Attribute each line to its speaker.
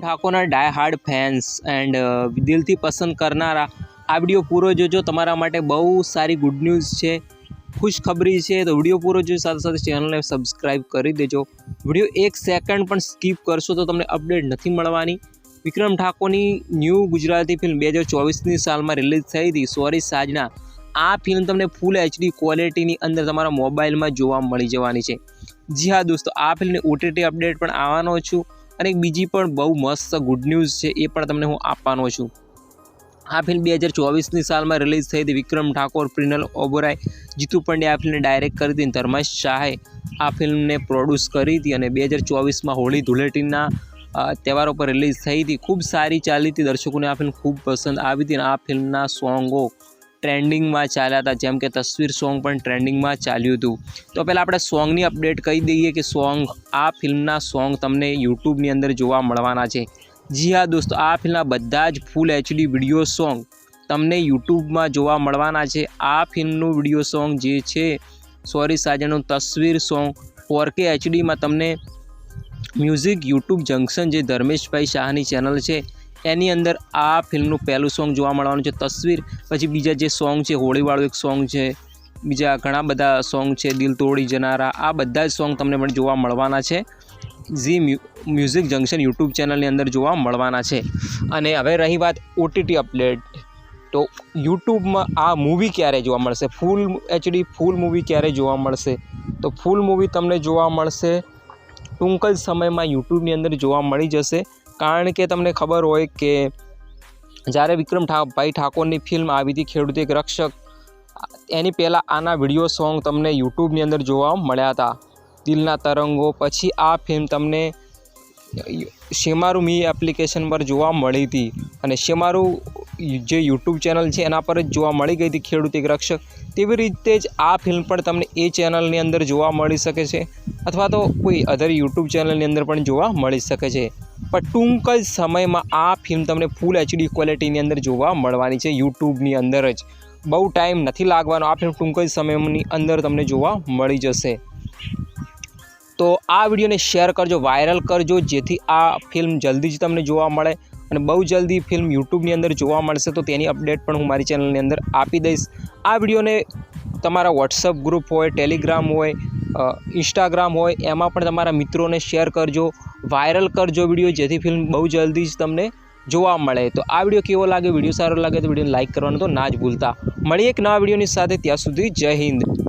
Speaker 1: ઠાકોરના ડાય hard fans and દિલથી પસંદ કરનારા આ વિડીયો પૂરો જોજો। તમારા માટે બહુ સારી ગુડ ન્યૂઝ છે, ખુશખબરી છે। તો વિડીયો પૂરો જોઈ સાથે સાથે ચેનલને સબસ્ક્રાઈબ કરી દેજો। વિડીયો 1 સેકન્ડ પણ સ્કીપ કરશો તો તમને અપડેટ નથી મળવાની। વિક્રમ ઠાકોરની ન્યૂ ગુજરાતી ફિલ્મ 2024ની સાલમાં રિલીઝ થઈ હતી સોરી સાજના। આ ફિલ્મ તમને ફૂલ HD ક્વોલિટીની અંદર તમારા મોબાઈલમાં જોવા મળી જવાની છે। જી હા દોસ્તો, આ ફિલ્મની OTT અપડેટ પણ આવવાનો છું અને એક બીજી પણ બહુ મસ્ત ગુડ ન્યૂઝ છે એ પણ તમને હું આપવાનો છું। આ ફિલ્મ 2024ની સાલમાં રિલીઝ થઈ હતી। વિક્રમ ઠાકોર, પ્રિનલ ઓબેરોય, જીતુ પંડ્યા આ ફિલ્મને ડાયરેક્ટ કરી હતી। ધર્મેશ શાહે આ ફિલ્મને પ્રોડ્યુસ કરી હતી અને 2024માં હોળી ધૂળેટીના તહેવારો પર રિલીઝ થઈ હતી। ખૂબ સારી ચાલી હતી, દર્શકોને આ ફિલ્મ ખૂબ પસંદ આવી હતી અને આ ફિલ્મના સોંગો ટ્રેન્ડિંગમાં ચાલ્યા હતા, જેમ કે તસવીર સોંગ પણ ટ્રેન્ડિંગમાં ચાલ્યું હતું। તો પહેલાં આપણે સોંગની અપડેટ કહી દઈએ કે આ ફિલ્મના સોંગ તમને યુટ્યુબની અંદર જોવા મળવાના છે। જી હા દોસ્તો, આ ફિલ્મના બધા જ ફૂલ HD વિડીયો સોંગ તમને યુટ્યુબમાં જોવા મળવાના છે। આ ફિલ્મનું વિડીયો સોંગ જે છે સોરી સાજનનું તસવીર સોંગ 4K HDમાં તમને મ્યુઝિક યુટ્યુબ જંકશન જે ધર્મેશભાઈ શાહની ચેનલ છે એની અંદર આ ફિલ્મનું પહેલું સોંગ જોવા મળવાનું છે તસવીર। પછી બીજા જે સોંગ છે, હોળીવાળું એક સોંગ છે, બીજા ઘણા બધા સોંગ છે, દિલ તોડી જનારા, આ બધા જ સોંગ તમને પણ જોવા મળવાના છે જી મ્યુઝિક જંકશન યુટ્યુબ ચેનલની અંદર જોવા મળવાના છે। અને હવે રહી વાત OTT અપડેટ, તો યુટ્યુબમાં આ મૂવી ક્યારે જોવા મળશે, ફૂલ HD ફૂલ મૂવી ક્યારે જોવા મળશે? તો ફૂલ મૂવી તમને જોવા મળશે ટૂંક જ સમયમાં યુટ્યુબની અંદર જોવા મળી જશે। કારણ કે તમને ખબર હોય કે જ્યારે વિક્રમભાઈ ઠાકોરની ફિલ્મ આવી હતી ખેડૂત એક રક્ષક, એની પહેલાં આના વિડીયો સોંગ તમને યુટ્યુબની અંદર જોવા મળ્યા હતા, દિલના તરંગો। પછી આ ફિલ્મ તમને શેમારુ મી એપ્લિકેશન પર જોવા મળી હતી અને શેમારુ જે યુટ્યુબ ચેનલ છે એના પર જ જોવા મળી ગઈ હતી ખેડૂત એક રક્ષક। તેવી રીતે જ આ ફિલ્મ પણ તમને એ ચેનલની અંદર જોવા મળી શકે છે અથવા તો કોઈ અધર યુટ્યુબ ચેનલની અંદર પણ જોવા મળી શકે છે। પણ ટૂંક જ સમયમાં આ ફિલ્મ તમને ફૂલ HD ક્વોલિટીની અંદર જોવા મળવાની છે યુટ્યુબની અંદર જ, બહુ ટાઈમ નથી લાગવાનો। આ ફિલ્મ ટૂંક જ સમયની અંદર તમને જોવા મળી જશે। તો આ વિડીયોને શેર કરજો, વાયરલ કરજો, જેથી આ ફિલ્મ જલ્દી જ તમને જોવા મળે અને બહુ જલ્દી ફિલ્મ યુટ્યુબની અંદર જોવા મળશે તો તેની અપડેટ પણ હું મારી ચેનલની અંદર આપી દઈશ। આ વિડીયોને તમારા વોટ્સઅપ ગ્રુપ હોય, ટેલિગ્રામ હોય, ઇન્સ્ટાગ્રામ હોય, એમાં પણ તમારા મિત્રોને શેર કરજો, વાયરલ કરજો વિડીયો, જેથી ફિલ્મ બહુ જલ્દી જ તમને જોવા મળે। તો આ વિડીયો કેવો લાગે, વિડીયો સારો લાગે તો વિડીયોને લાઇક કરવાનું તો ના જ ભૂલતા। મળીએ એક નવા વિડીયોની સાથે, ત્યાં સુધી જય હિન્દ।